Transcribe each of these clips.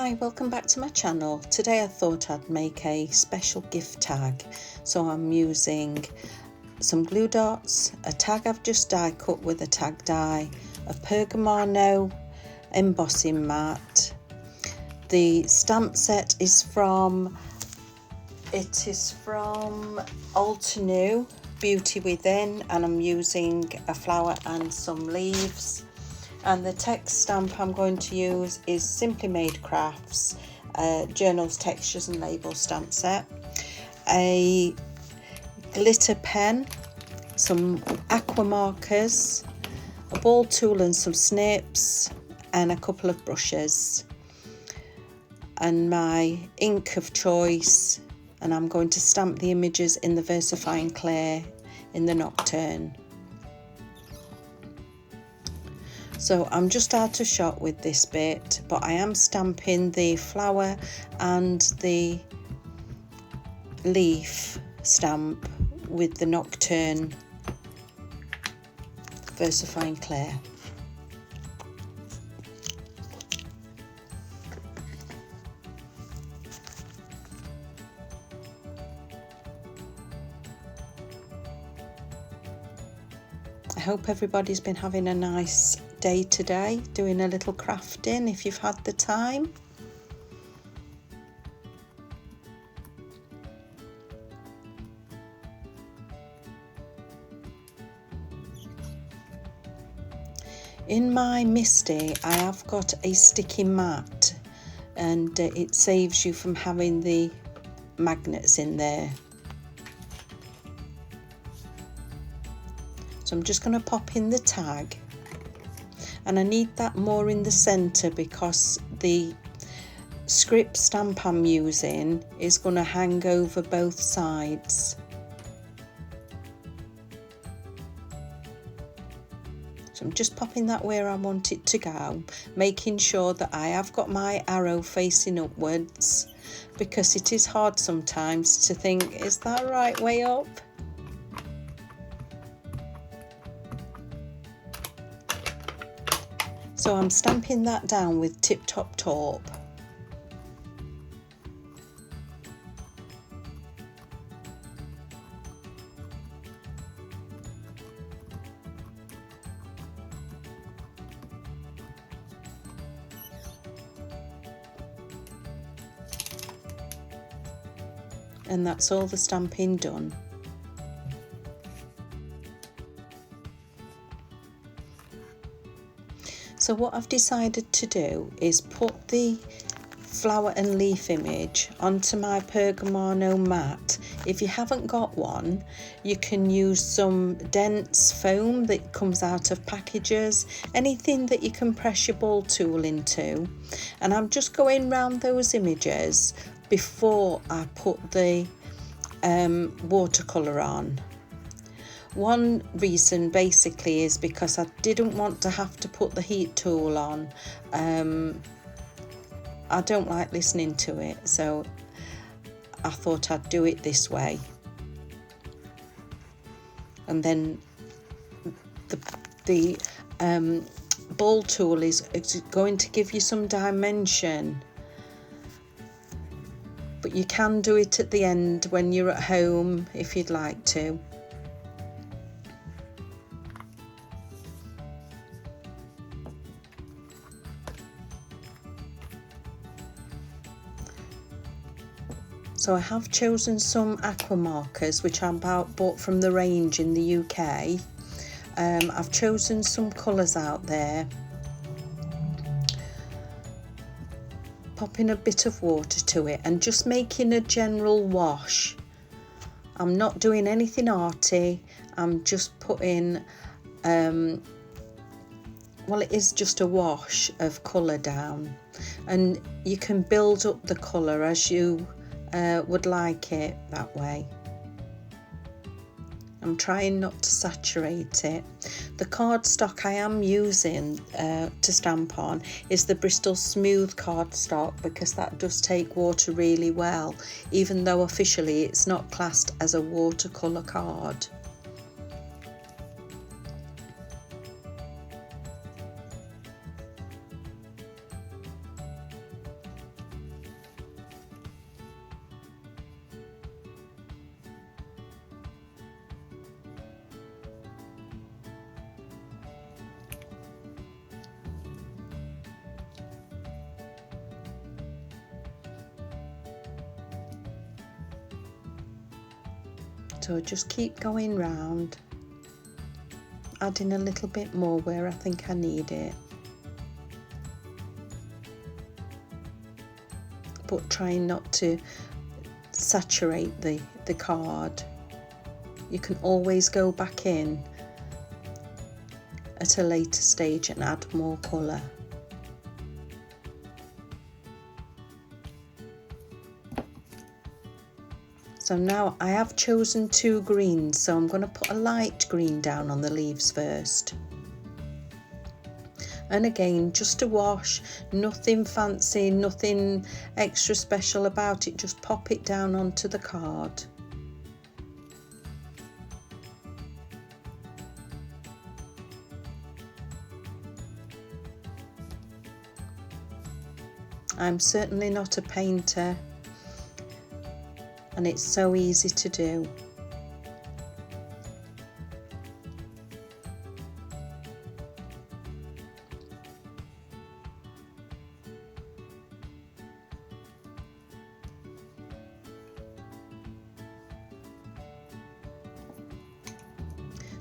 Hi, welcome back to my channel. Today I thought I'd make a special gift tag. So I'm using some glue dots, a tag I've just die cut with a tag die, a Pergamano embossing mat. The stamp set is from Altenew Beauty Within, and I'm using a flower and some leaves. And the text stamp I'm going to use is Simply Made Crafts Journals, Textures and Labels stamp set, a glitter pen, some aqua markers, a ball tool and some snips, and a couple of brushes, and my ink of choice, and I'm going to stamp the images in the VersaFine Clay in the Nocturne. So I'm just out of shot with this bit, but I am stamping the flower and the leaf stamp with the Nocturne VersaFine Clay. I hope everybody's been having a nice day today, doing a little crafting if you've had the time. In my Misty, I have got a sticky mat, and it saves you from having the magnets in there. So I'm just going to pop in the tag, and I need that more in the centre because the script stamp I'm using is going to hang over both sides. So I'm just popping that where I want it to go, making sure that I have got my arrow facing upwards, because it is hard sometimes to think, is that right way up? So I'm stamping that down with Tip Top Taupe. And that's all the stamping done. So what I've decided to do is put the flower and leaf image onto my Pergamano mat. If you haven't got one, you can use some dense foam that comes out of packages, anything that you can press your ball tool into. And I'm just going round those images before I put the watercolour on. One reason basically is because I didn't want to have to put the heat tool on. I don't like listening to it, so I thought I'd do it this way. And then the ball tool is going to give you some dimension, but you can do it at the end when you're at home if you'd like to. So I have chosen some aqua markers which I bought from the range in the UK. I've chosen some colours out there. Popping a bit of water to it and just making a general wash. I'm not doing anything arty, I'm just putting, well, it is just a wash of colour down, and you can build up the colour as you would like it that way. I'm trying not to saturate it. The cardstock I am using to stamp on is the Bristol Smooth cardstock, because that does take water really well, even though officially it's not classed as a watercolour card. So just keep going round, adding a little bit more where I think I need it, but trying not to saturate the card. You can always go back in at a later stage and add more colour. So now I have chosen 2 greens, so I'm going to put a light green down on the leaves first. And again, just a wash, nothing fancy, nothing extra special about it, just pop it down onto the card. I'm certainly not a painter, and it's so easy to do.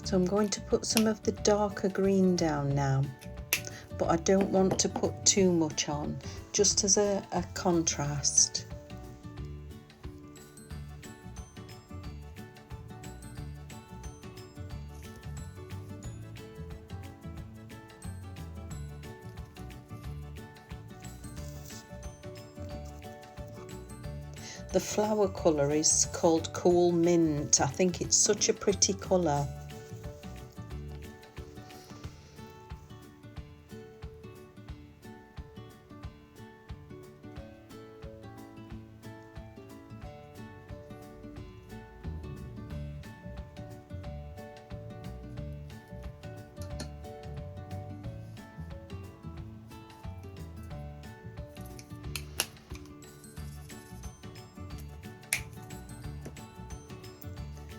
So I'm going to put some of the darker green down now, but I don't want to put too much on, just as a contrast. The flower colour is called Cool Mint. I think it's such a pretty colour.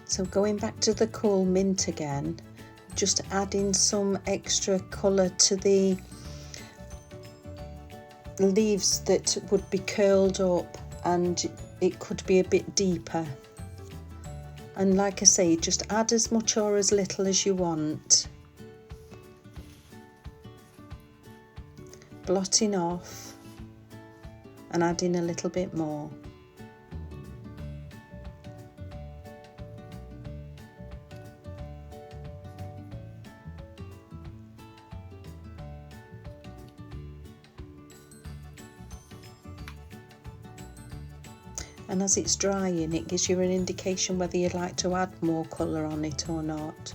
So going back to the Cool Mint again, just adding some extra colour to the leaves that would be curled up, and it could be a bit deeper. And like I say, just add as much or as little as you want. Blotting off and adding a little bit more. And as it's drying, it gives you an indication whether you'd like to add more colour on it or not.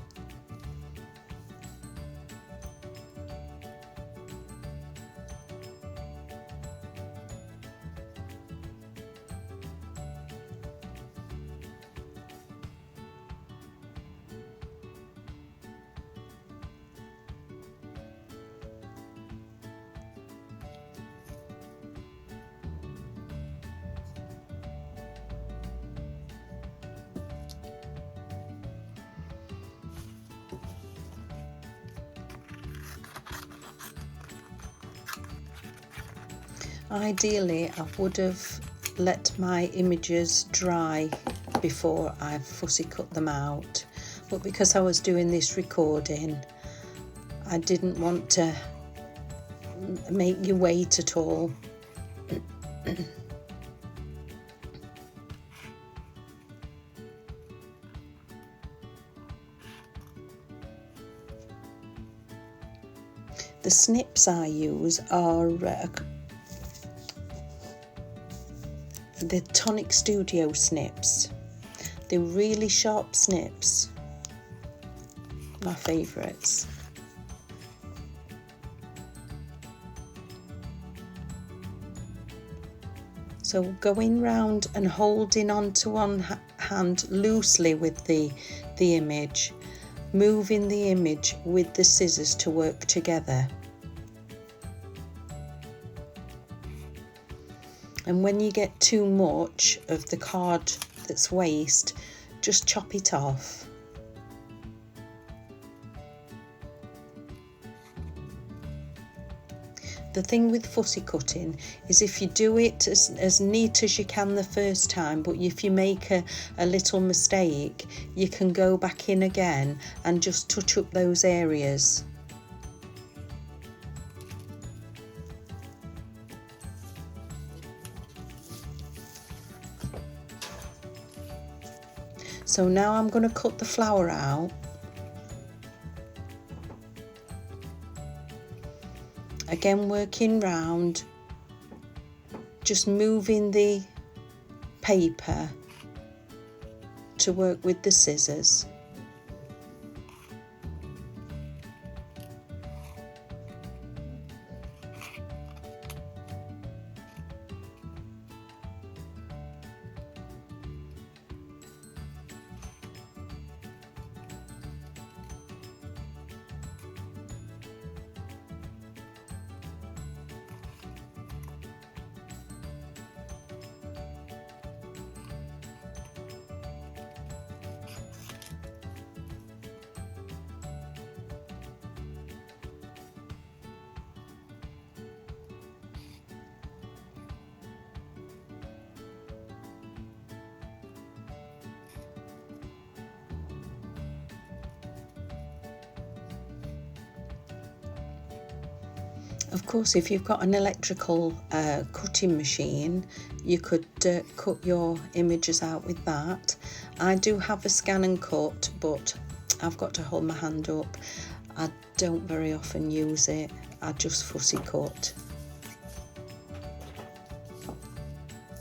Ideally, I would have let my images dry before I fussy cut them out, but because I was doing this recording, I didn't want to make you wait at all. The snips I use are the Tonic Studio snips. They're really sharp snips, my favourites. So going round and holding onto one hand loosely with the image, moving the image with the scissors to work together. And when you get too much of the card that's waste, just chop it off. the thing with fussy cutting is if you do it as neat as you can the first time, but if you make a little mistake, you can go back in again and just touch up those areas. So now I'm going to cut the flower out. Again, working round, just moving the paper to work with the scissors. Of course, if you've got an electrical cutting machine, you could cut your images out with that. I do have a scan and cut, but I've got to hold my hand up. I don't very often use it. I just fussy cut.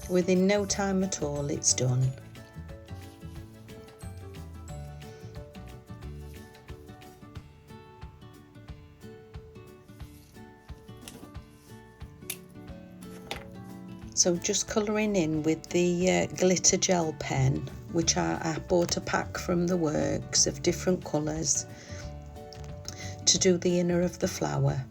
Within no time at all, it's done. So just colouring in with the glitter gel pen, which I bought a pack from the works of different colours to do the inner of the flower.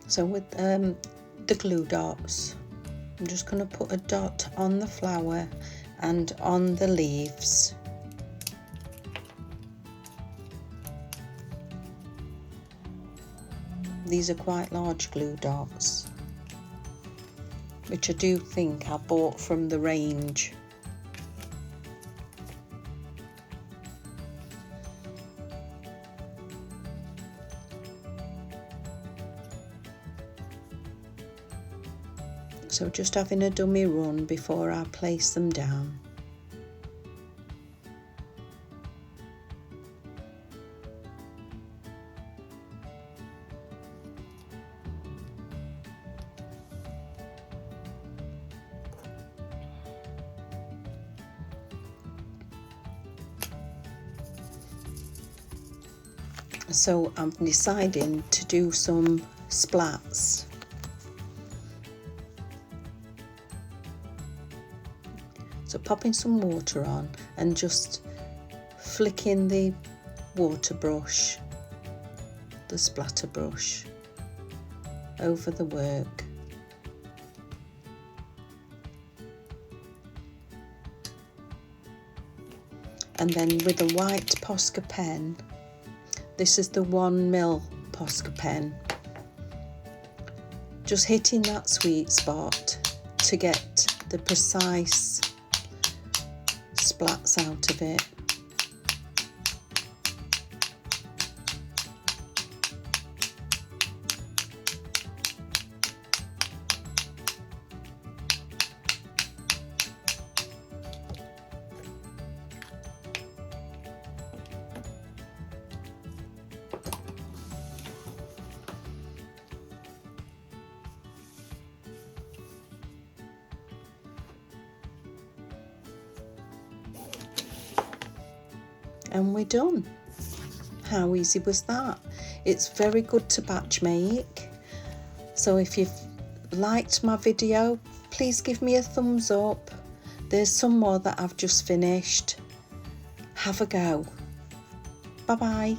So with the glue dots, I'm just going to put a dot on the flower and on the leaves. These are quite large glue dots, which I do think I bought from the range. So just having a dummy run before I place them down. So I'm deciding to do some splats. So popping some water on and just flicking the water brush, the splatter brush, over the work. And then with a white Posca pen, this is the 1mm Posca pen, just hitting that sweet spot to get the precise splats out of it. And we're done. How easy was that? It's very good to batch make. So if you've liked my video, please give me a thumbs up. There's some more that I've just finished. Have a go. Bye bye.